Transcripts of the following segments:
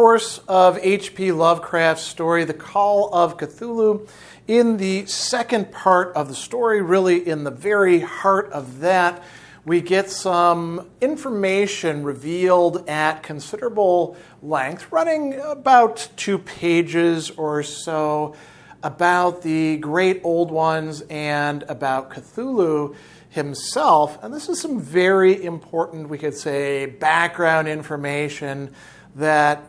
course of H.P. Lovecraft's story, The Call of Cthulhu. In the second part of the story, really in the very heart of that, we get some information revealed at considerable length, running about 2 pages or so, about the great old ones and about Cthulhu himself. And this is some very important, we could say, background information that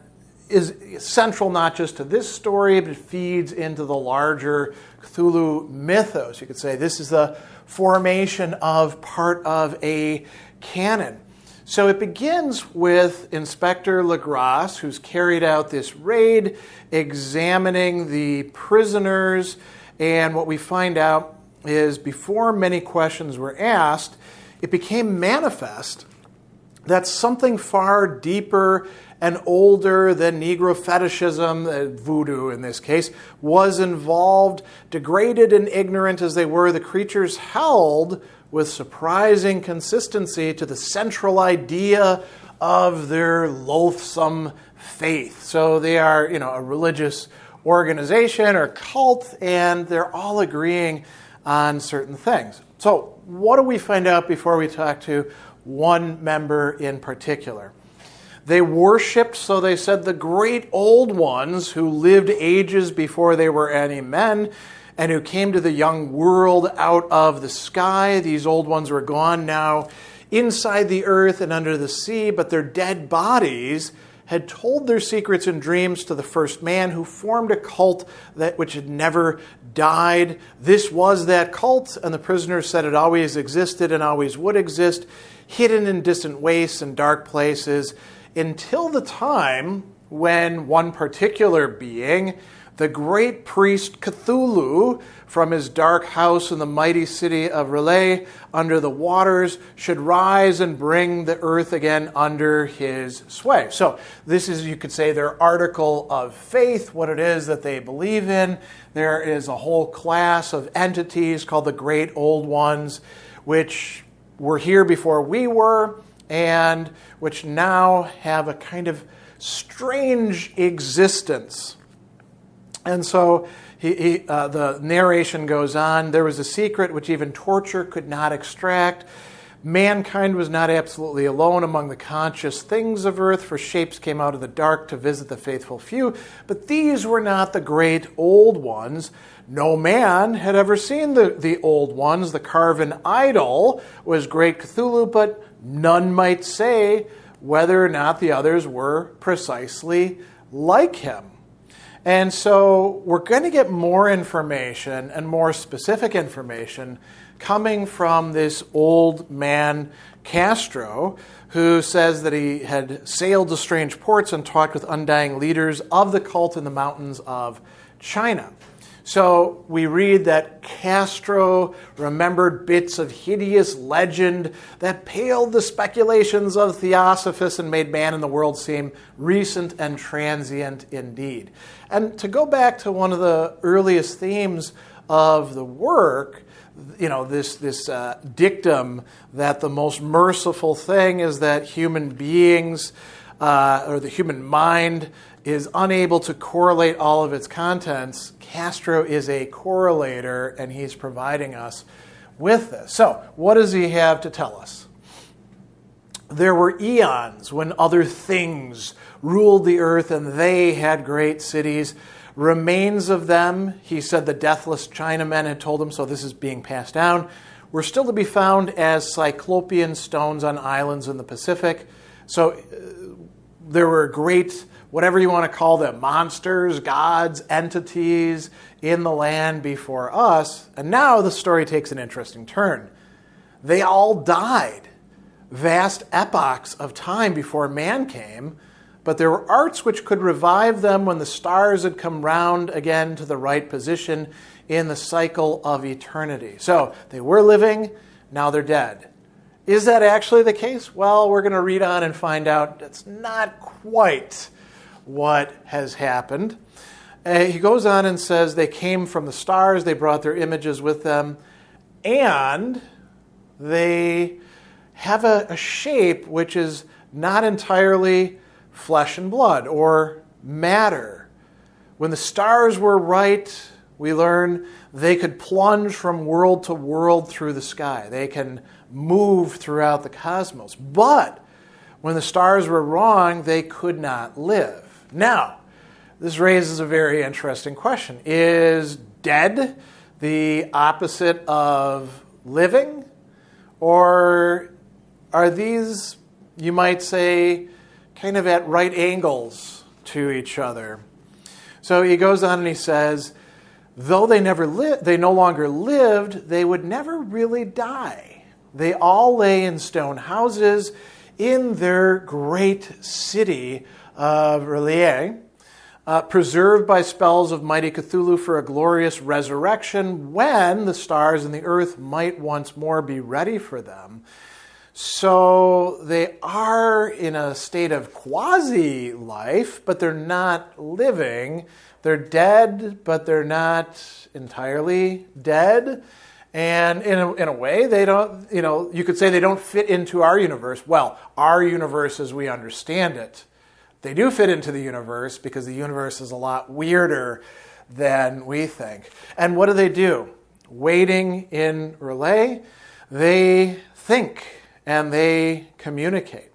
is central not just to this story, but it feeds into the larger Cthulhu mythos. You could say this is the formation of part of a canon. So it begins with Inspector Legras, who's carried out this raid, examining the prisoners, and what we find out is before many questions were asked, it became manifest that something far deeper and older than Negro fetishism, voodoo in this case, was involved. Degraded and ignorant as they were, the creatures held with surprising consistency to the central idea of their loathsome faith. So they are, a religious organization or cult, and they're all agreeing on certain things. So what do we find out before we talk to one member in particular? They worshipped, so they said, the great old ones who lived ages before they were any men and who came to the young world out of the sky. These old ones were gone now inside the earth and under the sea, but their dead bodies had told their secrets and dreams to the first man who formed a cult which had never died. This was that cult, and the prisoners said it always existed and always would exist, hidden in distant wastes and dark places, until the time when one particular being, the great priest Cthulhu, from his dark house in the mighty city of Relay under the waters, should rise and bring the earth again under his sway. So this is, you could say, their article of faith, what it is that they believe in. There is a whole class of entities called the Great Old Ones, which were here before we were, and which now have a kind of strange existence. And so the narration goes on. There was a secret which even torture could not extract. Mankind was not absolutely alone among the conscious things of earth, for shapes came out of the dark to visit the faithful few. But these were not the great old ones. No man had ever seen the old ones. The carven idol was great Cthulhu, but none might say whether or not the others were precisely like him. And so we're going to get more information and more specific information coming from this old man, Castro, who says that he had sailed to strange ports and talked with undying leaders of the cult in the mountains of China. So we read that Castro remembered bits of hideous legend that paled the speculations of theosophists and made man and the world seem recent and transient indeed. And to go back to one of the earliest themes of the work, this dictum that the most merciful thing is that human beings or the human mind is unable to correlate all of its contents. Castro is a correlator, and he's providing us with this. So, what does he have to tell us? There were eons when other things ruled the earth, and they had great cities. Remains of them, he said the deathless Chinamen had told him, so this is being passed down, were still to be found as cyclopean stones on islands in the Pacific. So, there were great, whatever you want to call them, monsters, gods, entities in the land before us. And now the story takes an interesting turn. They all died. Vast epochs of time before man came, but there were arts which could revive them when the stars had come round again to the right position in the cycle of eternity. So they were living, now they're dead. Is that actually the case? Well, we're going to read on and find out that's not quite what has happened. He goes on and says they came from the stars, they brought their images with them, and they have a shape which is not entirely flesh and blood, or matter. When the stars were right, we learn they could plunge from world to world through the sky. They can move throughout the cosmos. But when the stars were wrong, they could not live. Now, this raises a very interesting question. Is dead the opposite of living? Or are these, you might say, kind of at right angles to each other? So he goes on and he says, though they no longer lived, they would never really die. They all lay in stone houses in their great city of R'lyeh, preserved by spells of mighty Cthulhu for a glorious resurrection when the stars and the earth might once more be ready for them. So they are in a state of quasi-life, but they're not living. They're dead, but they're not entirely dead. And in a way, they don't, you could say they don't fit into our universe. Well, our universe as we understand it. They do fit into the universe because the universe is a lot weirder than we think. And what do? Waiting in R'lyeh, they think and they communicate.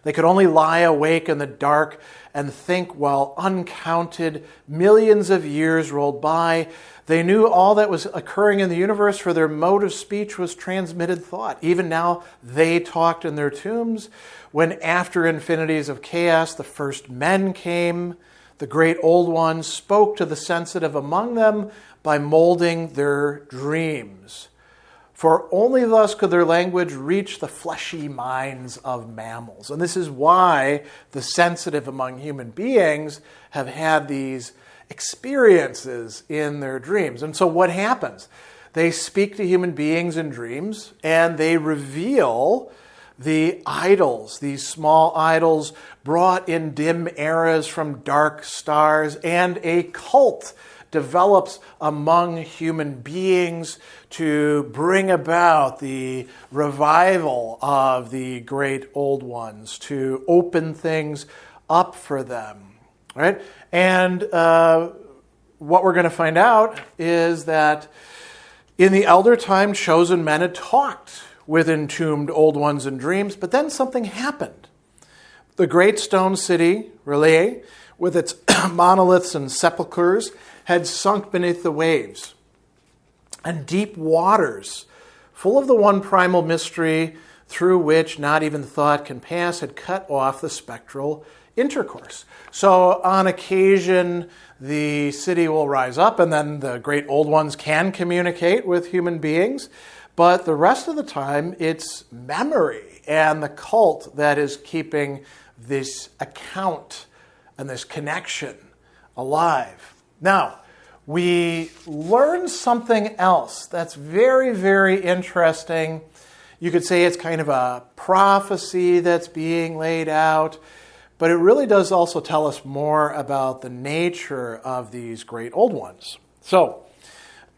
They could only lie awake in the dark and think while uncounted millions of years rolled by. They knew all that was occurring in the universe, for their mode of speech was transmitted thought. Even now, they talked in their tombs. When after infinities of chaos, the first men came, the great old ones spoke to the sensitive among them by molding their dreams. For only thus could their language reach the fleshy minds of mammals. And this is why the sensitive among human beings have had these experiences in their dreams. And so what happens? They speak to human beings in dreams, and they reveal the idols, these small idols brought in dim eras from dark stars, and a cult develops among human beings to bring about the revival of the great old ones, to open things up for them, right? And what we're going to find out is that in the elder time, chosen men had talked with entombed old ones in dreams, but then something happened. The great stone city, R'lyeh, with its monoliths and sepulchres, had sunk beneath the waves, and deep waters, full of the one primal mystery through which not even thought can pass, had cut off the spectral intercourse. So on occasion, the city will rise up, and then the great old ones can communicate with human beings, but the rest of the time, it's memory and the cult that is keeping this account and this connection alive. Now, we learn something else that's very, very interesting. You could say it's kind of a prophecy that's being laid out, but it really does also tell us more about the nature of these great old ones. So,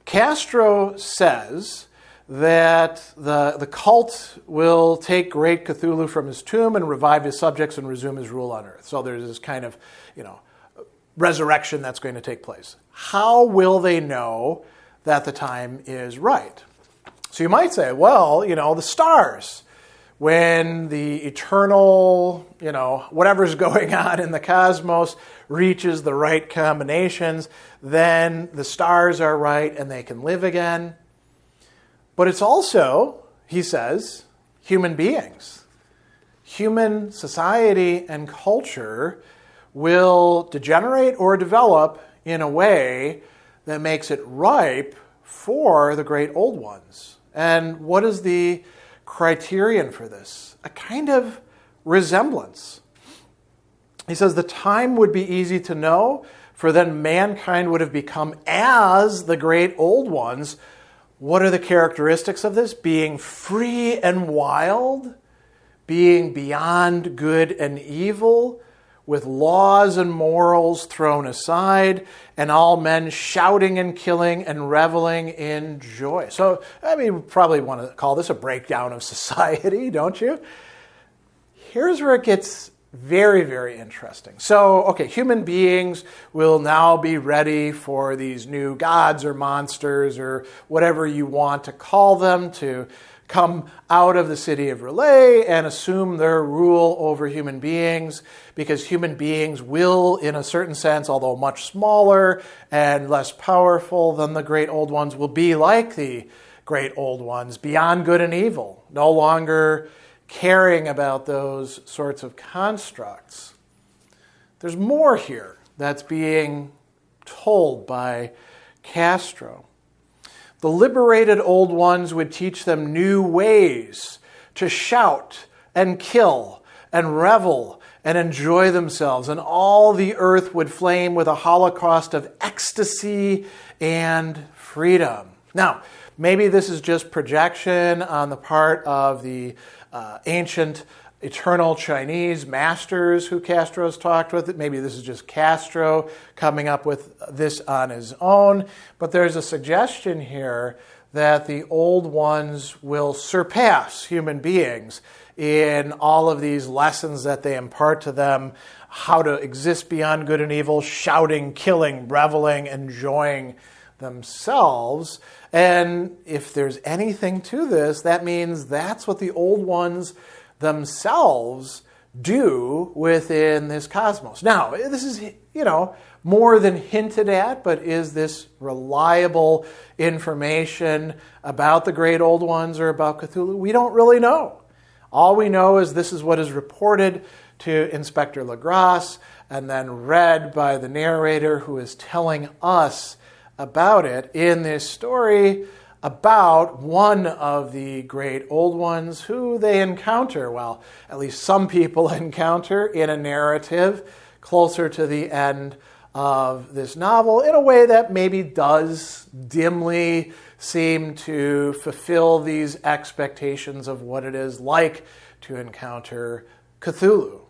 Castro says that the cult will take great Cthulhu from his tomb and revive his subjects and resume his rule on earth. So there's this kind of, resurrection that's going to take place. How will they know that the time is right? So you might say, well, the stars, when the eternal, whatever's going on in the cosmos reaches the right combinations, then the stars are right and they can live again. But it's also, he says, human beings. Human society and culture will degenerate or develop in a way that makes it ripe for the great old ones. And what is the criterion for this? A kind of resemblance. He says the time would be easy to know, for then mankind would have become as the great old ones. What are the characteristics of this? Being free and wild, being beyond good and evil, with laws and morals thrown aside, and all men shouting and killing and reveling in joy. So, we probably want to call this a breakdown of society, don't you? Here's where it gets Very, very interesting. So, okay, human beings will now be ready for these new gods or monsters or whatever you want to call them to come out of the city of Relay and assume their rule over human beings, because human beings will, in a certain sense, although much smaller and less powerful than the great old ones, will be like the great old ones, beyond good and evil, no longer caring about those sorts of constructs. There's more here that's being told by Castro. The liberated old ones would teach them new ways to shout and kill and revel and enjoy themselves, and all the earth would flame with a holocaust of ecstasy and freedom. Now, maybe this is just projection on the part of the ancient eternal Chinese masters who Castro's talked with. Maybe this is just Castro coming up with this on his own. But there's a suggestion here that the old ones will surpass human beings in all of these lessons that they impart to them, how to exist beyond good and evil, shouting, killing, reveling, enjoying themselves. And if there's anything to this, that means that's what the old ones themselves do within this cosmos. Now, this is, more than hinted at, but is this reliable information about the great old ones or about Cthulhu? We don't really know. All we know is this is what is reported to Inspector Legras and then read by the narrator, who is telling us about it in this story about one of the great old ones who they encounter, well, at least some people encounter in a narrative closer to the end of this novel, in a way that maybe does dimly seem to fulfill these expectations of what it is like to encounter Cthulhu.